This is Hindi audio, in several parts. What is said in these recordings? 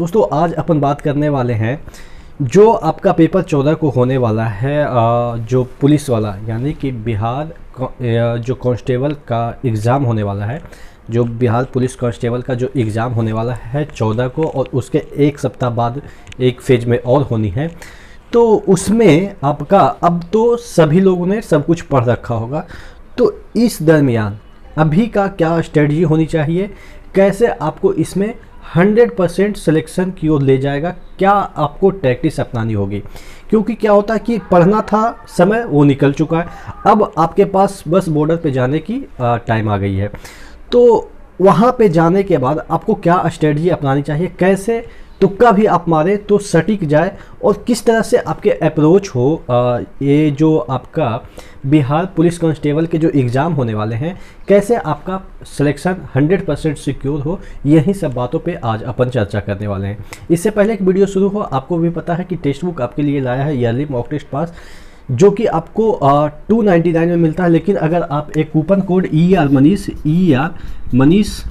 दोस्तों आज अपन बात करने वाले हैं जो आपका पेपर 14 को होने वाला है, जो पुलिस वाला यानी कि बिहार जो कांस्टेबल का एग्ज़ाम होने वाला है, जो बिहार पुलिस कांस्टेबल का जो एग्ज़ाम होने वाला है 14 को, और उसके एक सप्ताह बाद एक फेज में और होनी है। तो उसमें आपका अब तो सभी लोगों ने सब कुछ पढ़ रखा होगा, तो इस दरमियान अभी का क्या स्ट्रेटजी होनी चाहिए, कैसे आपको इसमें 100% सिलेक्शन की ओर ले जाएगा, क्या आपको टैक्टिस अपनानी होगी। क्योंकि क्या होता है कि पढ़ना था समय वो निकल चुका है, अब आपके पास बस बॉर्डर पे जाने की टाइम आ गई है। तो वहाँ पे जाने के बाद आपको क्या स्ट्रेटजी अपनानी चाहिए, कैसे तुक्का भी आप मारे तो सटीक जाए, और किस तरह से आपके अप्रोच हो ये जो आपका बिहार पुलिस कांस्टेबल के जो एग्ज़ाम होने वाले हैं, कैसे आपका सिलेक्शन 100% सिक्योर हो। यही सब बातों पे आज अपन चर्चा करने वाले हैं। इससे पहले एक वीडियो शुरू हो, आपको भी पता है कि टेक्स्ट बुक आपके लिए लाया है ईयरली मॉक टेस्ट पास, जो कि आपको 299 में मिलता है। लेकिन अगर आप एक कूपन कोड ER मनीष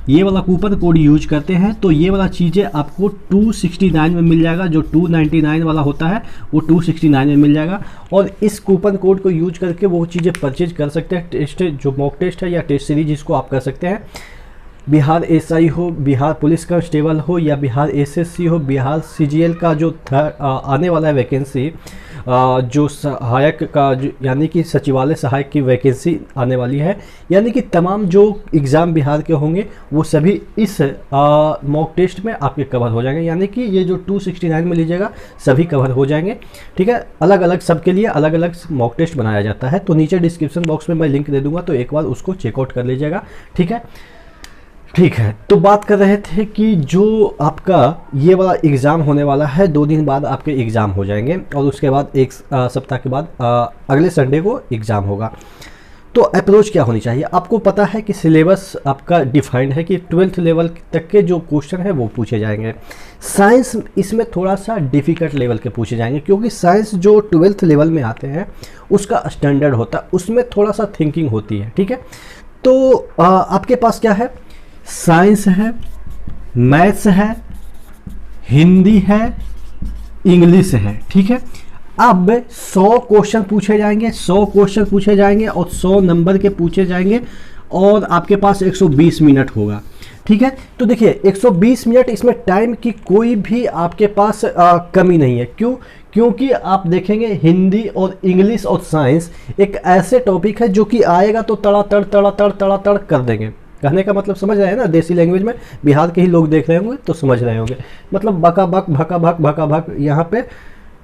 ये वाला कूपन कोड यूज करते हैं तो ये वाला चीज़ें आपको 269 में मिल जाएगा। जो 299 वाला होता है वो 269 में मिल जाएगा, और इस कूपन कोड को यूज करके वो चीज़ें परचेज कर सकते हैं। टेस्ट जो मॉक टेस्ट है या टेस्ट सीरीज जिसको आप कर सकते हैं, बिहार SI हो, बिहार पुलिस कांस्टेबल हो, या बिहार SSC हो, बिहार CGL का जो आने वाला है वैकेंसी, जो सहायक का यानी कि सचिवालय सहायक की वैकेंसी आने वाली है, यानी कि तमाम जो एग्ज़ाम बिहार के होंगे वो सभी इस मॉक टेस्ट में आपके कवर हो जाएंगे। यानी कि ये जो 269 में लीजिएगा सभी कवर हो जाएंगे। ठीक है, अलग अलग सबके लिए अलग अलग मॉक टेस्ट बनाया जाता है। तो नीचे डिस्क्रिप्शन बॉक्स में मैं लिंक दे दूँगा, तो एक बार उसको चेकआउट कर लीजिएगा। ठीक है, तो बात कर रहे थे कि जो आपका ये वाला एग्ज़ाम होने वाला है, 2 दिन बाद आपके एग्ज़ाम हो जाएंगे, और उसके बाद एक सप्ताह के बाद अगले संडे को एग्ज़ाम होगा। तो अप्रोच क्या होनी चाहिए, आपको पता है कि सिलेबस आपका डिफाइंड है कि 12th लेवल तक के जो क्वेश्चन है वो पूछे जाएंगे। साइंस इसमें थोड़ा सा डिफ़िकल्ट लेवल के पूछे जाएंगे, क्योंकि साइंस जो 12th लेवल में आते हैं उसका स्टैंडर्ड होता है, उसमें थोड़ा सा थिंकिंग होती है। ठीक है, तो आपके पास क्या है, साइंस है, मैथ्स है, हिंदी है, इंग्लिश है। ठीक है, अब 100 क्वेश्चन पूछे जाएंगे, 100 क्वेश्चन पूछे जाएंगे और 100 नंबर के पूछे जाएंगे, और आपके पास 120 मिनट होगा। ठीक है, तो देखिए 120 मिनट, इसमें टाइम की कोई भी आपके पास कमी नहीं है। क्यों? क्योंकि आप देखेंगे हिंदी और इंग्लिश और साइंस एक ऐसे टॉपिक है जो कि आएगा तो तड़ा तड़ कर देंगे। कहने का मतलब समझ रहे हैं ना, देसी लैंग्वेज में बिहार के ही लोग देख रहे होंगे तो समझ रहे होंगे, मतलब बका बक भका भक यहाँ पे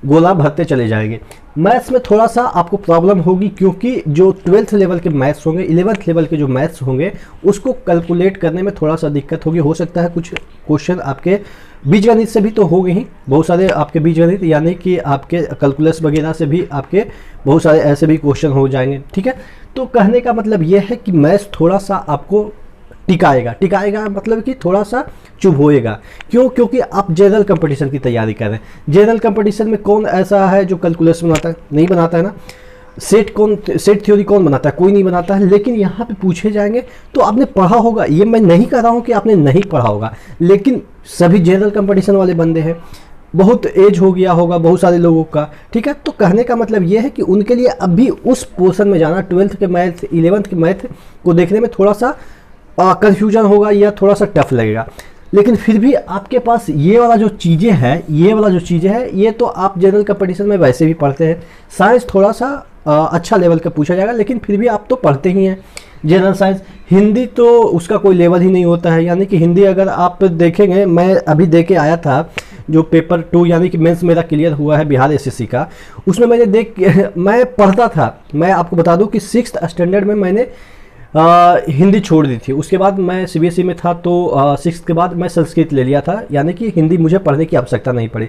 गोला भरते चले जाएंगे। मैथ्स में थोड़ा सा आपको प्रॉब्लम होगी, क्योंकि जो 12th लेवल के मैथ्स होंगे, 11th लेवल के जो मैथ्स होंगे उसको कैलकुलेट करने में थोड़ा सा दिक्कत होगी। हो सकता है कुछ क्वेश्चन आपके बीजगणित से भी तो हो गए ही, बहुत सारे आपके बीजगणित यानी कि आपके कैलकुलस वगैरह से भी आपके बहुत सारे ऐसे भी क्वेश्चन हो जाएंगे। ठीक है, तो कहने का मतलब ये है कि मैथ्स थोड़ा सा आपको टिकाएगा मतलब कि थोड़ा सा चुभ होएगा। क्यों? क्योंकि आप जनरल कंपटीशन की तैयारी कर रहे हैं। जनरल कंपटीशन में कौन ऐसा है जो कैलकुलस बनाता है? नहीं बनाता है ना। सेट थ्योरी कौन बनाता है? कोई नहीं बनाता है। लेकिन यहाँ पे पूछे जाएंगे तो आपने पढ़ा होगा, ये मैं नहीं कह रहा हूँ कि आपने नहीं पढ़ा होगा, लेकिन सभी जनरल कंपटीशन वाले बंदे हैं, बहुत एज हो गया होगा बहुत सारे लोगों का। ठीक है, तो कहने का मतलब ये है कि उनके लिए अभी उस पोर्शन में जाना, 12th के मैथ 11th के मैथ को देखने में थोड़ा सा कन्फ्यूजन होगा या थोड़ा सा टफ लगेगा। लेकिन फिर भी आपके पास ये वाला जो चीज़ें हैं, ये तो आप जनरल कंपटीशन में वैसे भी पढ़ते हैं। साइंस थोड़ा सा अच्छा लेवल का पूछा जाएगा, लेकिन फिर भी आप तो पढ़ते ही हैं जनरल साइंस। हिंदी तो उसका कोई लेवल ही नहीं होता है, यानी कि हिंदी अगर आप देखेंगे, मैं अभी दे के आया था जो पेपर 2 यानी कि मेंस मेरा क्लियर हुआ है बिहार SSC का, उसमें मैंने मैं पढ़ता था। मैं आपको बता दूं कि 6th स्टैंडर्ड में मैंने हिंदी छोड़ दी थी। उसके बाद मैं CBSE में था, तो 6th के बाद मैं संस्कृत ले लिया था, यानी कि हिंदी मुझे पढ़ने की आवश्यकता नहीं पड़ी।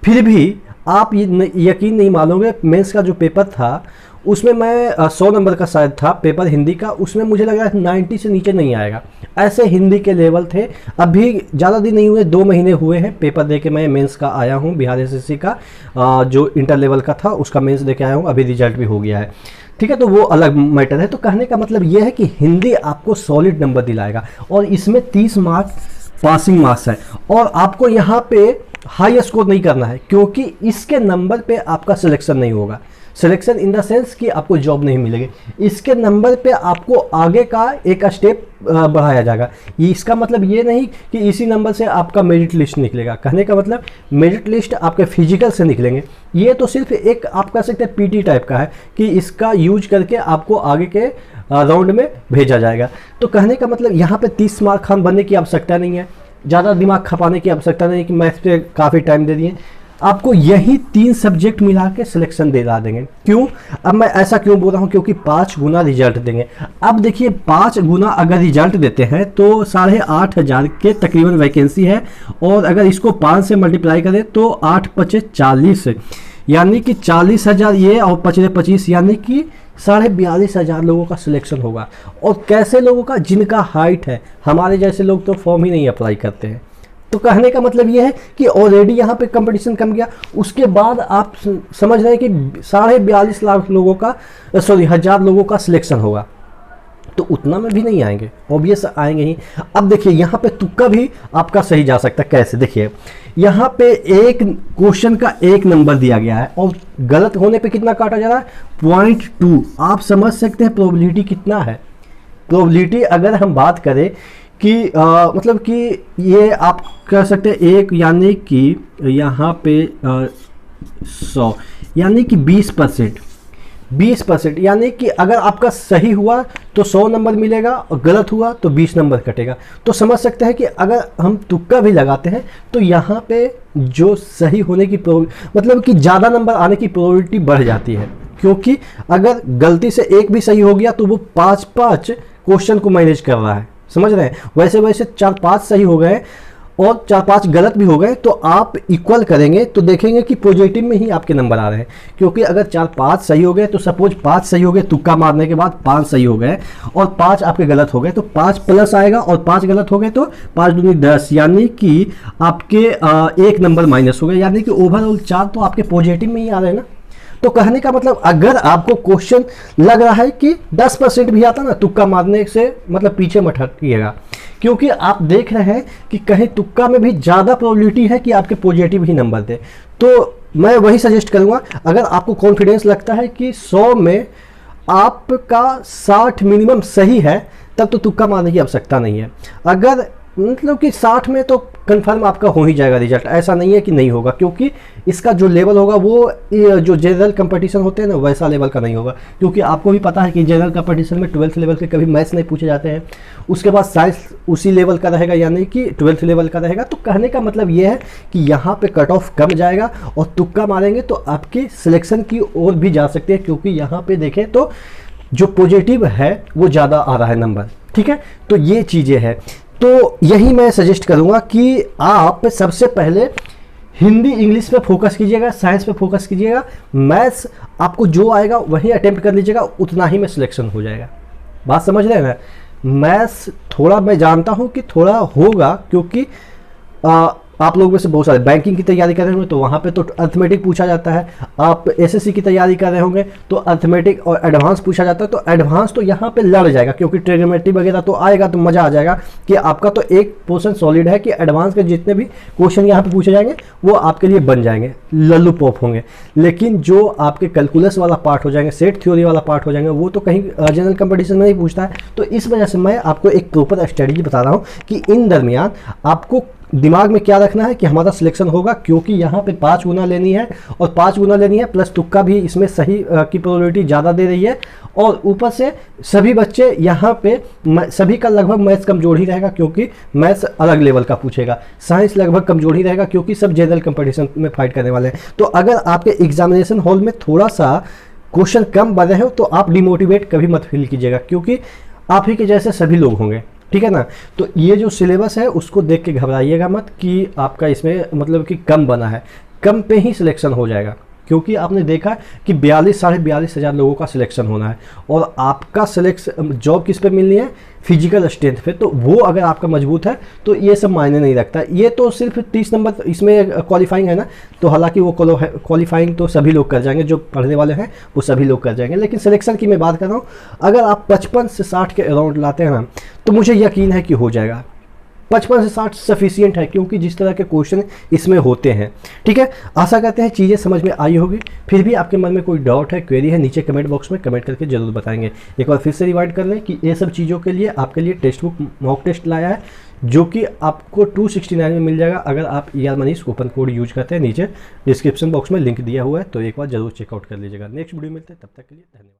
फिर भी आप यकीन नहीं मानोगे, मेंस का जो पेपर था उसमें मैं 100 नंबर का शायद था पेपर हिंदी का, उसमें मुझे लगा 90 से नीचे नहीं आएगा। ऐसे हिंदी के लेवल थे। अभी ज़्यादा दिन नहीं हुए, 2 महीने हुए हैं पेपर दे के मैं मेंस का आया हूँ, बिहार SSC का जो इंटर लेवल का था उसका मेंस दे के आया हूँ, अभी रिजल्ट भी हो गया है। ठीक है, तो वो अलग मैटर है। तो कहने का मतलब ये है कि हिंदी आपको सॉलिड नंबर दिलाएगा, और इसमें 30 मार्क्स पासिंग मार्क्स है। और आपको यहाँ पे हाई स्कोर नहीं करना है, क्योंकि इसके नंबर पे आपका सिलेक्शन नहीं होगा। सिलेक्शन इन द सेंस कि आपको जॉब नहीं मिलेगी, इसके नंबर पे आपको आगे का एक स्टेप बढ़ाया जाएगा। ये इसका मतलब ये नहीं कि इसी नंबर से आपका मेरिट लिस्ट निकलेगा। कहने का मतलब मेरिट लिस्ट आपके फिजिकल से निकलेंगे। ये तो सिर्फ एक आप कह सकते हैं पीटी टाइप का है कि इसका यूज करके आपको आगे के राउंड में भेजा जाएगा। तो कहने का मतलब यहाँ पे 30 मार्क खान बनने की आवश्यकता नहीं है, ज़्यादा दिमाग खपाने की आवश्यकता नहीं कि मैथ्स पे काफ़ी टाइम दे दिए। आपको यही 3 सब्जेक्ट मिला के सिलेक्शन दिला देंगे। क्यों? अब मैं ऐसा क्यों बोल रहा हूँ? क्योंकि 5 गुना रिजल्ट देंगे। अब देखिए 5 गुना अगर रिजल्ट देते हैं तो 8,500 के तकरीबन वैकेंसी है, और अगर इसको 5 से मल्टीप्लाई करें तो 8 पचे 40, यानी कि 40,000 ये और 25 यानी कि 42,500 लोगों का सिलेक्शन होगा। और कैसे लोगों का? जिनका हाइट है। हमारे जैसे लोग तो फॉर्म ही नहीं अप्लाई करते हैं। तो कहने का मतलब ये है कि ऑलरेडी यहाँ पे कंपटीशन कम गया, उसके बाद आप समझ रहे हैं कि 42.5 लाख लोगों का 1,000 लोगों का सिलेक्शन होगा। तो उतना में भी नहीं आएंगे, ऑब्वियस आएंगे ही। अब देखिए यहाँ पे तुक्का भी आपका सही जा सकता है। कैसे? देखिए यहाँ पे एक क्वेश्चन का 1 नंबर दिया गया है और गलत होने पे कितना काटा जा रहा है? 0.2। आप समझ सकते हैं प्रोबेबिलिटी कितना है। प्रोबेबिलिटी अगर हम बात करें कि मतलब कि ये आप कह सकते हैं 1 यानी कि यहाँ पे 100 यानी कि 20%, यानी कि अगर आपका सही हुआ तो 100 नंबर मिलेगा और गलत हुआ तो 20 नंबर कटेगा। तो समझ सकते हैं कि अगर हम तुक्का भी लगाते हैं तो यहाँ पे जो सही होने की मतलब कि ज़्यादा नंबर आने की प्रोबेबिलिटी बढ़ जाती है, क्योंकि अगर गलती से एक भी सही हो गया तो वो 5 क्वेश्चन को मैनेज कर रहा है। समझ रहे हैं? वैसे 4-5 सही हो गए और 4-5 गलत भी हो गए तो आप इक्वल करेंगे तो देखेंगे कि पॉजिटिव में ही आपके नंबर आ रहे हैं। क्योंकि अगर 4-5 सही हो गए तो सपोज 5 सही हो गए, तुक्का मारने के बाद 5 सही हो गए और 5 आपके गलत हो गए तो 5 प्लस आएगा, और 5 गलत हो गए तो 5 दूनी 10, यानी कि आपके 1 नंबर माइनस हो गया, यानी कि ओवरऑल 4 तो आपके पॉजिटिव में ही आ रहे हैं ना। तो कहने का मतलब अगर आपको क्वेश्चन लग रहा है कि 10% भी आता ना, तुक्का मारने से मतलब पीछे मत हटिएगा, क्योंकि आप देख रहे हैं कि कहीं तुक्का में भी ज़्यादा प्रोबेबिलिटी है कि आपके पॉजिटिव ही नंबर दे। तो मैं वही सजेस्ट करूँगा, अगर आपको कॉन्फिडेंस लगता है कि 100 में आपका 60 मिनिमम सही है तब तो तुक्का मारने की आवश्यकता नहीं है। अगर मतलब कि 60 में तो कंफर्म आपका हो ही जाएगा रिजल्ट, ऐसा नहीं है कि नहीं होगा, क्योंकि इसका जो लेवल होगा वो जो जनरल कंपटीशन होते हैं ना वैसा लेवल का नहीं होगा। क्योंकि आपको भी पता है कि जनरल कंपटीशन में 12th लेवल के कभी मैथ्स नहीं पूछे जाते हैं, उसके बाद साइंस उसी लेवल का रहेगा, यानी कि 12th लेवल का रहेगा। तो कहने का मतलब ये है कि यहाँ पे कट ऑफ कम जाएगा और तुक्का मारेंगे तो आपके सिलेक्शन की ओर भी जा सकते हैं, क्योंकि यहाँ पे देखें तो जो पॉजिटिव है वो ज़्यादा आ रहा है नंबर। ठीक है, तो ये चीज़ें हैं। तो यही मैं सजेस्ट करूँगा कि आप सबसे पहले हिंदी इंग्लिश पे फोकस कीजिएगा, साइंस पे फोकस कीजिएगा, मैथ्स आपको जो आएगा वही अटेम्प्ट कर लीजिएगा, उतना ही में सिलेक्शन हो जाएगा। बात समझ रहे हैं ना? मैथ्स थोड़ा मैं जानता हूँ कि थोड़ा होगा, क्योंकि आप लोग में से बहुत सारे बैंकिंग की तैयारी कर रहे होंगे तो वहाँ पे तो अर्थमेटिक पूछा जाता है। आप एसएससी की तैयारी कर रहे होंगे तो अर्थमेटिक और एडवांस पूछा जाता है। तो एडवांस तो यहाँ पे लड़ जाएगा, क्योंकि ट्रिग्नोमेट्री वगैरह तो आएगा तो मज़ा आ जाएगा कि आपका तो एक पोर्शन सॉलिड है कि एडवांस के जितने भी क्वेश्चन यहाँ पे पूछे जाएंगे वो आपके लिए बन जाएंगे, लल्लू पॉप होंगे। लेकिन जो आपके कैलकुलस वाला पार्ट हो जाएंगे, सेट थ्योरी वाला पार्ट हो जाएंगे, वो तो कहीं जनरल कंपटीशन में नहीं पूछता है। तो इस वजह से मैं आपको एक प्रॉपर स्ट्रेटजी बता रहा हूँ कि इन दरमियान आपको दिमाग में क्या रखना है कि हमारा सिलेक्शन होगा, क्योंकि यहाँ पे 5 गुना लेनी है और 5 गुना लेनी है प्लस तुक्का भी इसमें सही की प्रोबेबिलिटी ज़्यादा दे रही है। और ऊपर से सभी बच्चे यहाँ पे सभी का लगभग मैथ्स कमजोर ही रहेगा, क्योंकि मैथ्स अलग लेवल का पूछेगा, साइंस लगभग कमजोर ही रहेगा, क्योंकि सब जनरल कंपटीशन में फाइट करने वाले हैं। तो अगर आपके एग्जामिनेशन हॉल में थोड़ा सा क्वेश्चन कम बने हो तो आप डिमोटिवेट कभी मत फील कीजिएगा, क्योंकि आप ही के जैसे सभी लोग होंगे। ठीक है ना? तो ये जो सिलेबस है उसको देख के घबराइएगा मत कि आपका इसमें मतलब कि कम बना है, कम पे ही सिलेक्शन हो जाएगा, क्योंकि आपने देखा कि 42-42,500 लोगों का सिलेक्शन होना है और आपका सिलेक्शन जॉब किस पे मिलनी है? फिजिकल स्ट्रेंथ पे। तो वो अगर आपका मजबूत है तो ये सब मायने नहीं रखता। ये तो सिर्फ 30 नंबर इसमें क्वालिफाइंग है ना, तो हालांकि वो क्वालिफाइंग तो सभी लोग कर जाएंगे, जो पढ़ने वाले हैं वो सभी लोग कर जाएंगे। लेकिन सिलेक्शन की मैं बात कर रहा हूँ, अगर आप 55 से 60 के अराउंड लाते हैं ना तो मुझे यकीन है कि हो जाएगा। 55 से 60 सफिशियंट है, क्योंकि जिस तरह के क्वेश्चन इसमें होते हैं। ठीक है, आशा करते हैं चीज़ें समझ में आई होगी। फिर भी आपके मन में कोई डाउट है, क्वेरी है, नीचे कमेंट बॉक्स में कमेंट करके जरूर बताएंगे। एक बार फिर से रिवाइंड कर लें कि ये सब चीज़ों के लिए आपके लिए टेक्स्ट बुक मॉक टेस्ट लाया है, जो कि आपको 269 में मिल जाएगा अगर आप ER Manish coupon code use करते हैं। नीचे डिस्क्रिप्शन बॉक्स में लिंक दिया हुआ है, तो एक बार जरूर चेकआउट कर लीजिएगा। नेक्स्ट वीडियो मिलते हैं, तब तक के लिए धन्यवाद।